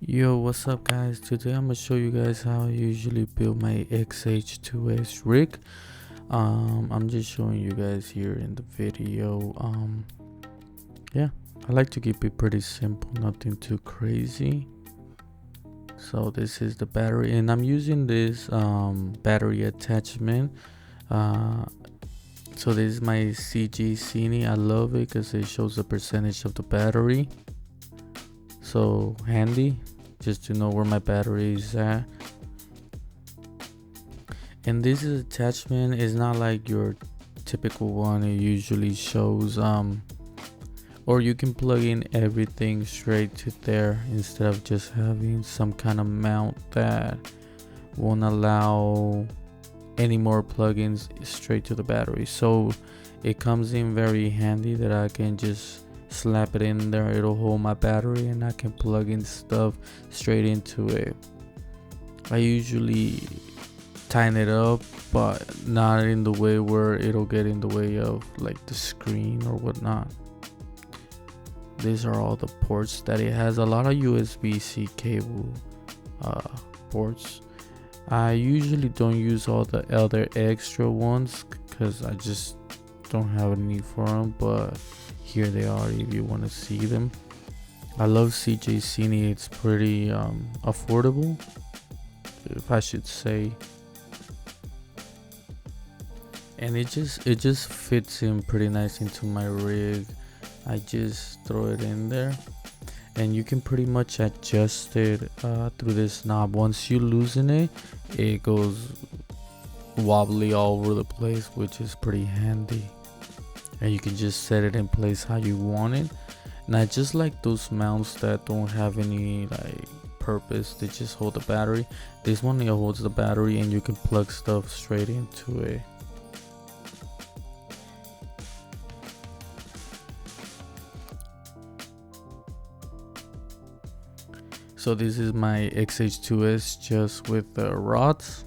Yo, what's up guys? Today I'm gonna show you guys how I usually build my Xh2S rig. I'm just showing you guys here in the video. Yeah, I like to keep it pretty simple, nothing too crazy. So this is the battery, and I'm using this battery attachment. So this is my Xh2S. I love it because it shows the percentage of the battery. So handy just to know where my battery is at. And this is attachment is not like your typical one. It usually shows or you can plug in everything straight to there instead of just having some kind of mount that won't allow any more plugins straight to the battery. So it comes in very handy that I can just slap it in there. It'll hold my battery and I can plug in stuff straight into it. I usually tighten it up, but not in the way where it'll get in the way of like the screen or whatnot. These are all the ports that it has. A lot of USB-C cable ports. I usually don't use all the other extra ones because I just don't have a need for them, but here they are if you want to see them. I love Xh2S. It's pretty affordable, if I should say, and it just fits in pretty nice into my rig. I just throw it in there and you can pretty much adjust it through this knob. Once you loosen it, it goes wobbly all over the place, which is pretty handy, and you can just set it in place how you want it. And I just like those mounts that don't have any like purpose, they just hold the battery. This one, it holds the battery and you can plug stuff straight into it. So this is my Xh2S just with the rods,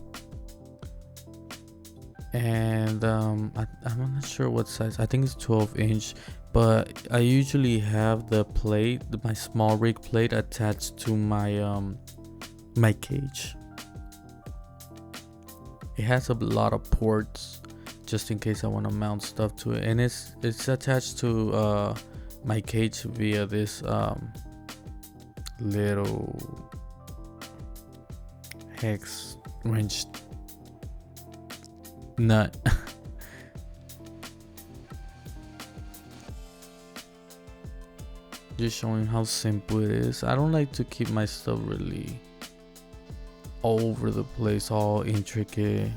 and I'm not sure what size. I think it's 12-inch, but I usually have the plate, my small rig plate, attached to my my cage. It has a lot of ports just in case I want to mount stuff to it, and it's attached to my cage via this little hex wrench nut. Just showing how simple it is. I don't like to keep my stuff really all over the place, all intricate.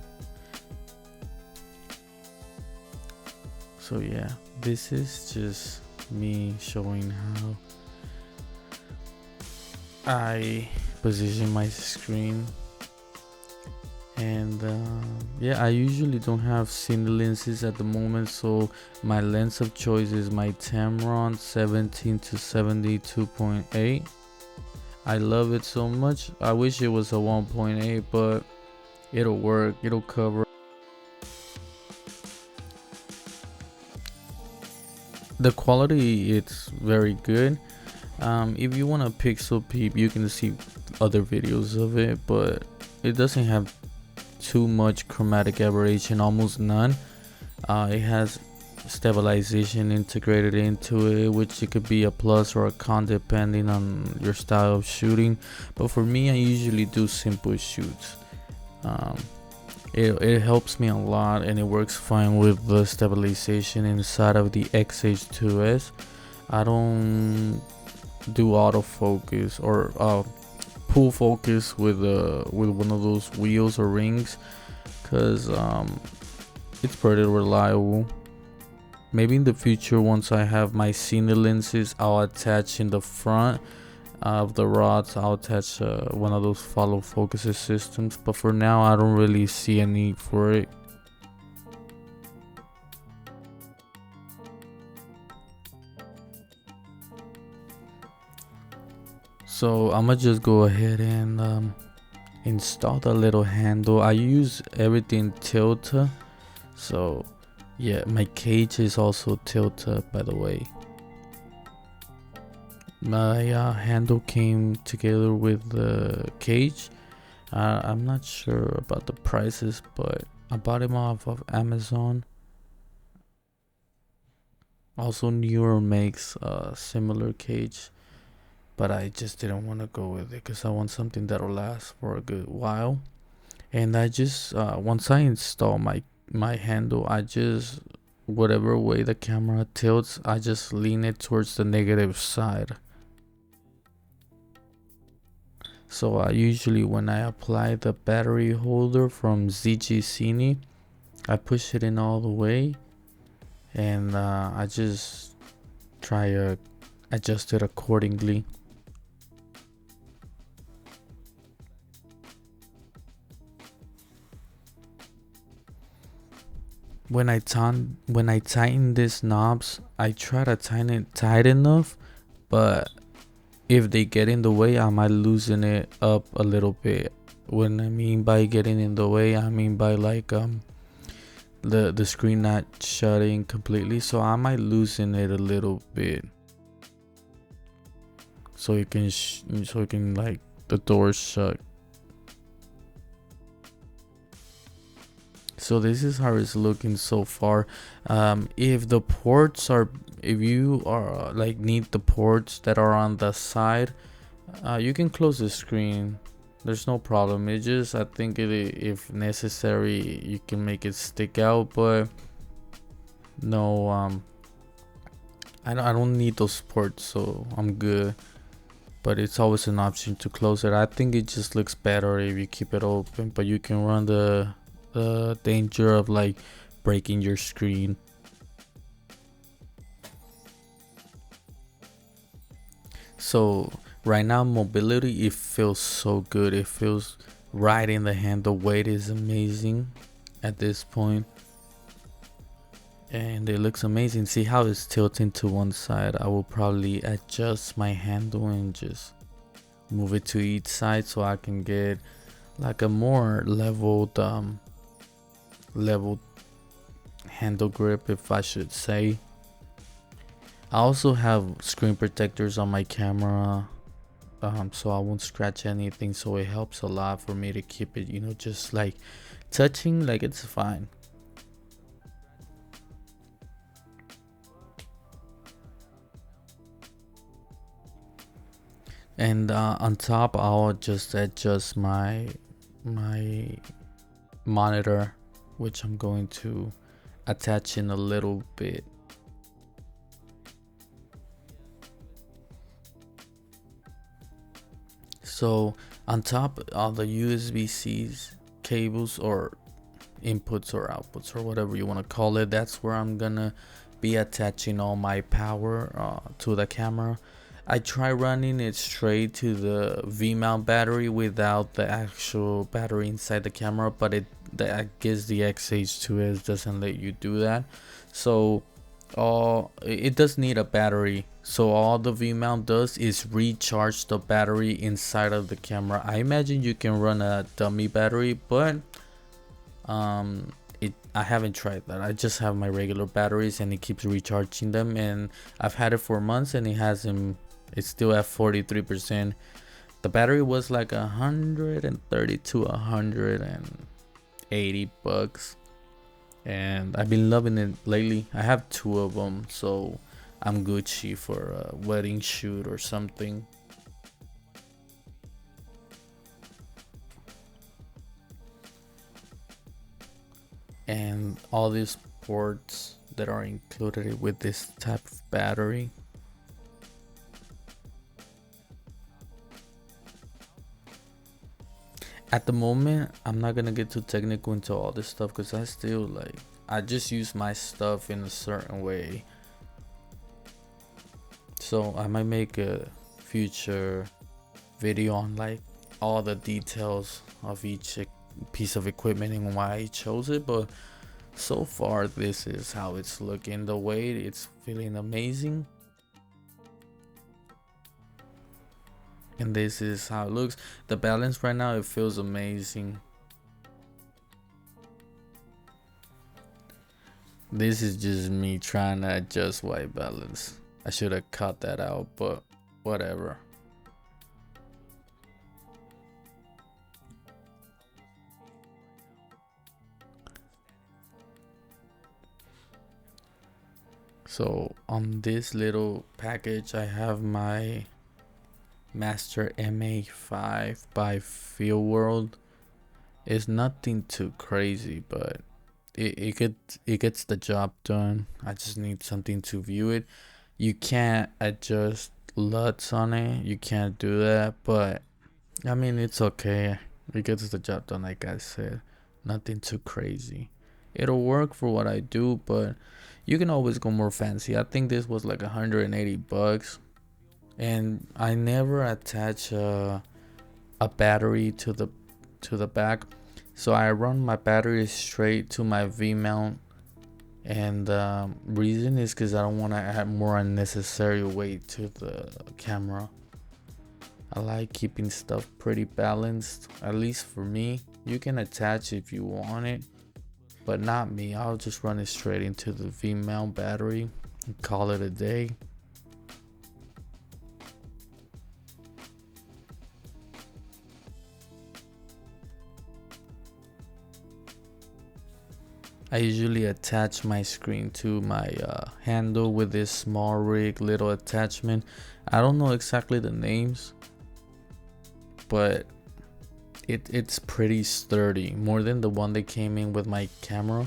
So yeah, this is just me showing how I position my screen. And yeah, I usually don't have cine lenses at the moment, so my lens of choice is my Tamron 17 to 72.8. I love it so much. I wish it was a 1.8, but it'll work, it'll cover. The quality, it's very good. If you want a pixel peep, you can see other videos of it, but it doesn't have too much chromatic aberration, almost none. It has stabilization integrated into it, which it could be a plus or a con depending on your style of shooting, but for me, I usually do simple shoots. It helps me a lot, and it works fine with the stabilization inside of the Xh2S. I don't do autofocus or pull focus with one of those wheels or rings, because it's pretty reliable. Maybe in the future, once I have my cine lenses, I'll attach in the front of the rods, I'll attach one of those follow focus systems, but for now I don't really see a need for it. So I'm gonna just go ahead and install the little handle. I use everything tilted, so yeah, my cage is also tilted, by the way. My handle came together with the cage. I'm not sure about the prices, but I bought them off of Amazon. Also, Newer makes a similar cage, but I just didn't want to go with it because I want something that'll last for a good while. And I just once I install my handle, I just whatever way the camera tilts, I just lean it towards the negative side. So I usually, when I apply the battery holder from ZG, I push it in all the way, and I just try to adjust it accordingly. When I tighten these knobs, I try to tighten it tight enough, but if they get in the way, I might loosen it up a little bit. When I mean by getting in the way, I mean by like the screen not shutting completely, so I might loosen it a little bit so it can like the doors shut. So this is how it's looking so far. If the ports are, if you are like need the ports that are on the side, you can close the screen. There's no problem. It just, I think if necessary, you can make it stick out, but no, I don't need those ports, so I'm good. But it's always an option to close it. I think it just looks better if you keep it open, but you can run the danger of like breaking your screen. So right now, mobility, it feels so good. It feels right in the hand. The weight is amazing at this point, and it looks amazing. See how it's tilting to one side? I will probably adjust my handle and just move it to each side so I can get like a more leveled handle grip, if I should say. I also have screen protectors on my camera, so I won't scratch anything, so it helps a lot for me to keep it, just like touching like it's fine. And on top, I'll just adjust my monitor, which I'm going to attach in a little bit. So on top, all the USB-C's cables or inputs or outputs or whatever you want to call it, that's where I'm gonna be attaching all my power to the camera. I try running it straight to the V-mount battery without the actual battery inside the camera, but I guess the Xh2S doesn't let you do that. So it does need a battery, so all the V-mount does is recharge the battery inside of the camera. I imagine you can run a dummy battery, but I haven't tried that. I just have my regular batteries and it keeps recharging them, and I've had it for months and it's still at 43%. The battery was like 130 to 180 bucks, and I've been loving it lately. I have two of them, so I'm Gucci for a wedding shoot or something. And all these ports that are included with this type of battery. At the moment, I'm not gonna get too technical into all this stuff because I just use my stuff in a certain way. So I might make a future video on like all the details of each piece of equipment and why I chose it, but so far this is how it's looking. The weight, it's feeling amazing, and this is how it looks. The balance right now, it feels amazing. This is just me trying to adjust white balance. I should have cut that out, but whatever. So on this little package I have my Master MA5 by Field World. It's nothing too crazy, but it gets the job done. I just need something to view it. You can't adjust LUTs on it. You can't do that, but I mean it's okay. It gets the job done, like I said. Nothing too crazy. It'll work for what I do, but you can always go more fancy. I think this was like 180 bucks, and I never attach a battery to the back, so I run my battery straight to my V mount. And reason is because I don't want to add more unnecessary weight to the camera. I like keeping stuff pretty balanced, at least for me. You can attach if you want it, but not me. I'll just run it straight into the V mount battery and call it a day. I usually attach my screen to my handle with this small rig little attachment. I don't know exactly the names, but it's pretty sturdy, more than the one that came in with my camera,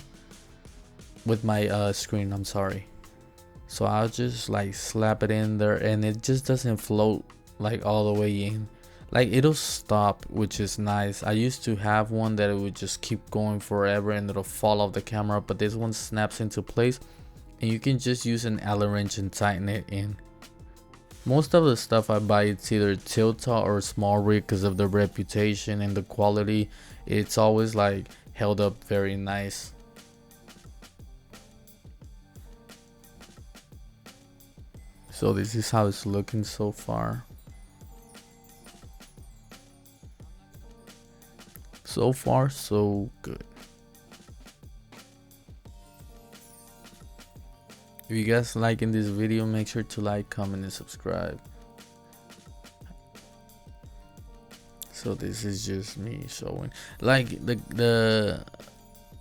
with my screen, I'm sorry. So I'll just like slap it in there and it just doesn't float like all the way in. Like it'll stop, which is nice. I used to have one that it would just keep going forever and it'll fall off the camera, but this one snaps into place and you can just use an Allen wrench and tighten it in. Most of the stuff I buy, it's either Tilta or small rig because of the reputation and the quality. It's always like held up very nice. So this is how it's looking so far. So far, so good. If you guys liking this video, make sure to like, comment, and subscribe. So this is just me showing, like the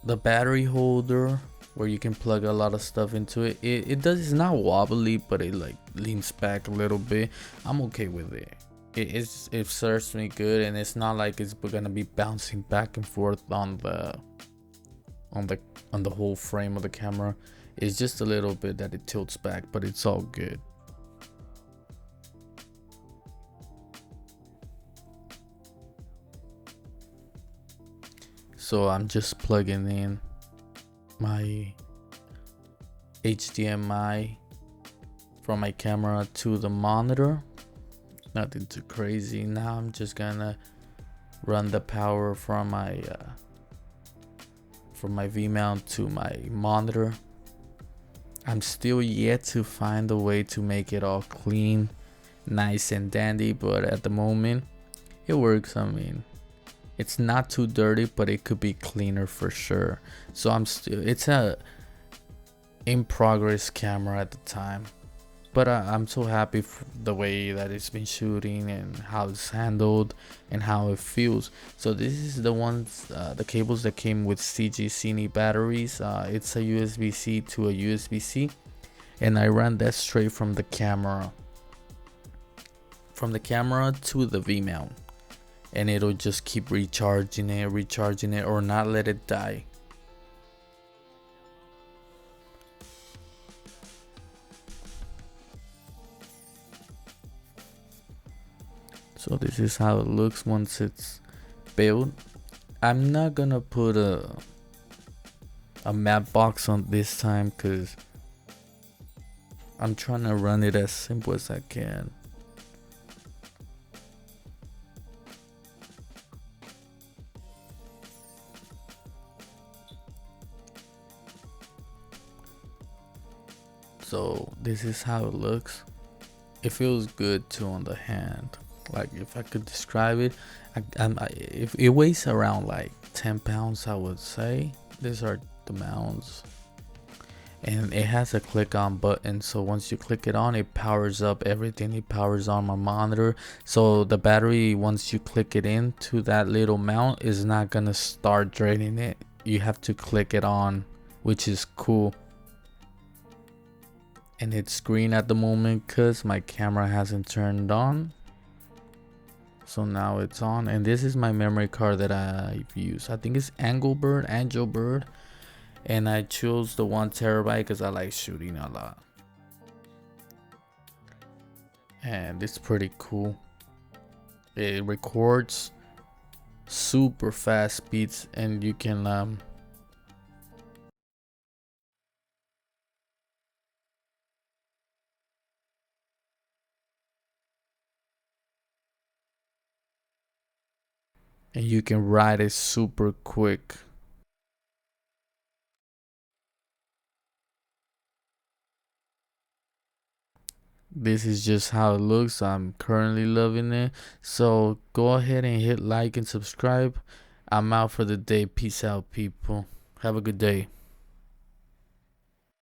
battery holder where you can plug a lot of stuff into it. It's not wobbly, but it like leans back a little bit. I'm okay with it. It serves me good, and it's not like it's gonna be bouncing back and forth on the whole frame of the camera. It's just a little bit that it tilts back, but it's all good. So I'm just plugging in my HDMI from my camera to the monitor. Nothing too crazy. Now I'm just gonna run the power from my V mount to my monitor. I'm still yet to find a way to make it all clean, nice and dandy, but at the moment it works. I mean, it's not too dirty, but it could be cleaner for sure. So it's a in progress camera at the time, but I'm so happy for the way that it's been shooting and how it's handled and how it feels. So this is the cables that came with CG Cine batteries. It's a USB-C to a USB-C, and I ran that straight from the camera to the V mount, and it'll just keep recharging it or not let it die. So this is how it looks once it's built. I'm not gonna put a matte box on this time because I'm trying to run it as simple as I can. So this is how it looks. It feels good too on the hand. Like if I could describe it, if it weighs around like 10 pounds, I would say. These are the mounts, and it has a click on button. So once you click it on, it powers up everything. It powers on my monitor. So the battery, once you click it into that little mount, is not gonna start draining it. You have to click it on, which is cool. And it's green at the moment because my camera hasn't turned on. So now it's on, and this is my memory card that I've used. I think it's Angelbird, and I chose the 1 TB because I like shooting a lot, and it's pretty cool. It records super fast speeds, and you can write it super quick. This is just how it looks. I'm currently loving it. So go ahead and hit like and subscribe. I'm out for the day. Peace out, people. Have a good day.